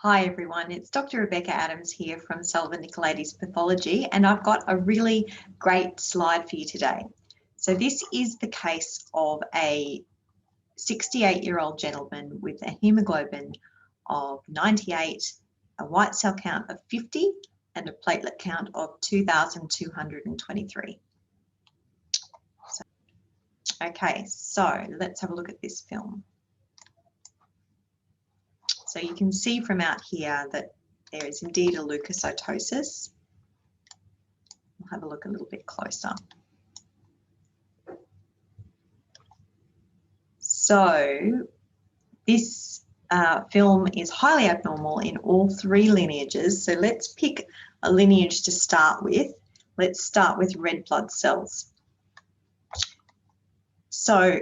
Hi everyone, it's Dr. Rebecca Adams here from Sullivan Nicolaides Pathology, and I've got a really great slide for you today. So this is the case of a 68-year-old gentleman with a hemoglobin of 98, a white cell count of 50, and a platelet count of 2,223. Okay, so let's have a look at this film. So you can see from out here that there is indeed a leukocytosis. We'll have a look a little bit closer. So this film is highly abnormal in all three lineages. So let's pick a lineage to start with. Let's start with red blood cells. So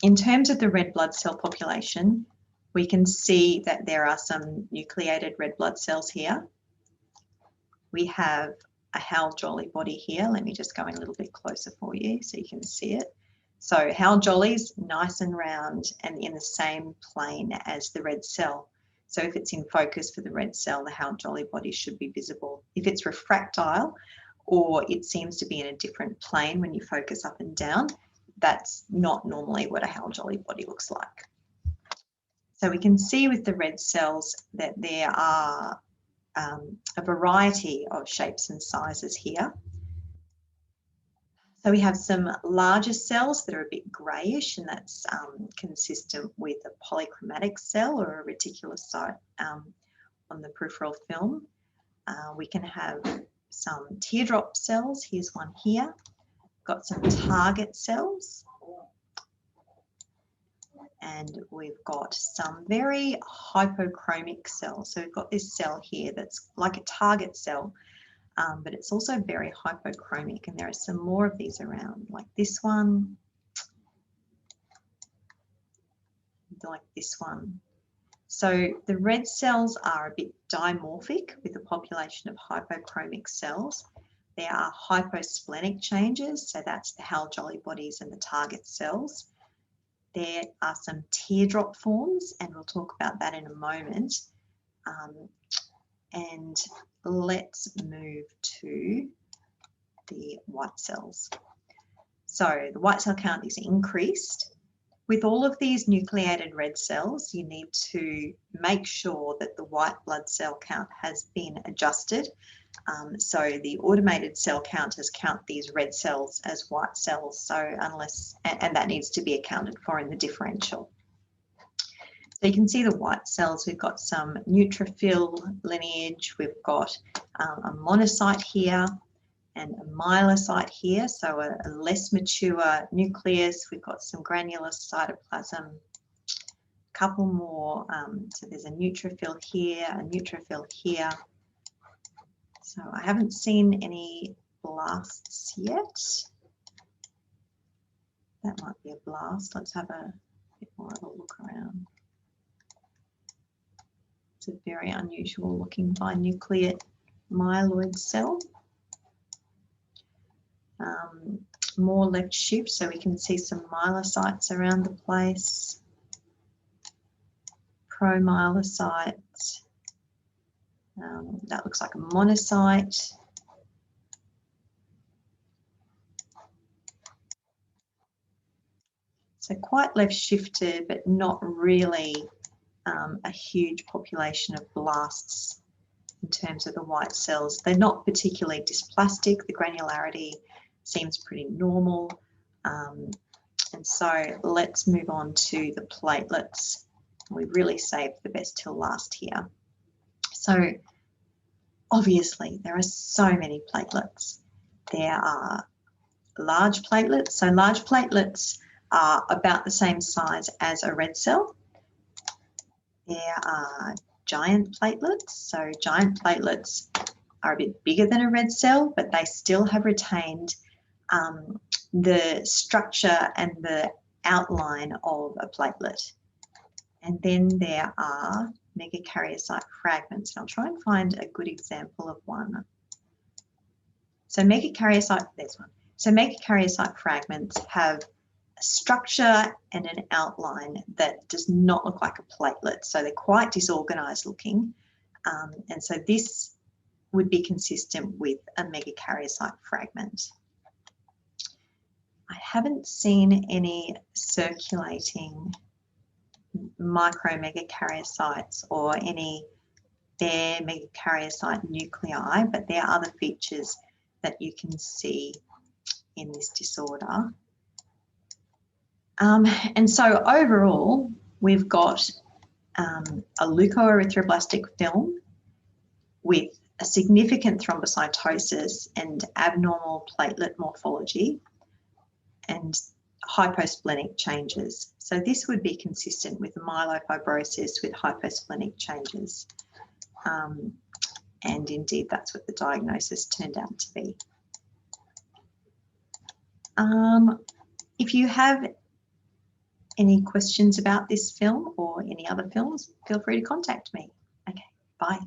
in terms of the red blood cell population, we can see that there are some nucleated red blood cells here. We have a Hal-Jolly body here. Let me just go in a little bit closer for you so you can see it. So Hal-Jolly's nice and round and in the same plane as the red cell. So if it's in focus for the red cell, the Hal-Jolly body should be visible. If it's refractile or it seems to be in a different plane when you focus up and down, that's not normally what a Hal-Jolly body looks like. So we can see with the red cells that there are a variety of shapes and sizes here. So we have some larger cells that are a bit greyish, and that's consistent with a polychromatic cell or a reticulocyte on the peripheral film. We can have some teardrop cells. Here's one here. Got some target cells. And we've got some very hypochromic cells. So we've got this cell here that's like a target cell, but it's also very hypochromic, and there are some more of these around, like this one, like this one. So the red cells are a bit dimorphic with a population of hypochromic cells. There are hyposplenic changes, so that's the Hal-Jolly bodies and the target cells. There are some teardrop forms, and we'll talk about that in a moment. And let's move to the white cells. So the white cell count is increased. With all of these nucleated red cells, you need to make sure that the white blood cell count has been adjusted. So the automated cell counters count these red cells as white cells, so unless, and that needs to be accounted for in the differential. So you can see the white cells, we've got some neutrophil lineage, we've got a monocyte here and a myelocyte here, so a less mature nucleus. We've got some granular cytoplasm, a couple more, so there's a neutrophil here, a neutrophil here. So I haven't seen any blasts yet. That might be a blast. Let's have a bit more of a look around. It's a very unusual looking binucleate myeloid cell. More left shift, so we can see some myelocytes around the place. Promyelocytes. That looks like a monocyte. So quite left shifted, but not really a huge population of blasts in terms of the white cells. They're not particularly dysplastic. The granularity seems pretty normal. And so let's move on to the platelets. We really saved the best till last here. So obviously there are so many platelets. There are large platelets. So large platelets are about the same size as a red cell. There are giant platelets. So giant platelets are a bit bigger than a red cell, but they still have retained the structure and the outline of a platelet. And then there are megakaryocyte fragments. And I'll try and find a good example of one. So megakaryocyte, there's one. So megakaryocyte fragments have a structure and an outline that does not look like a platelet. So they're quite disorganized looking. And so this would be consistent with a megakaryocyte fragment. I haven't seen any circulating micromegakaryocytes or any bare megakaryocyte nuclei, but there are other features that you can see in this disorder. And so overall, we've got a leukoerythroblastic film with a significant thrombocytosis and abnormal platelet morphology and hyposplenic changes. So this would be consistent with myelofibrosis with hyposplenic changes. And indeed, that's what the diagnosis turned out to be. If you have any questions about this film or any other films, feel free to contact me. Okay, bye.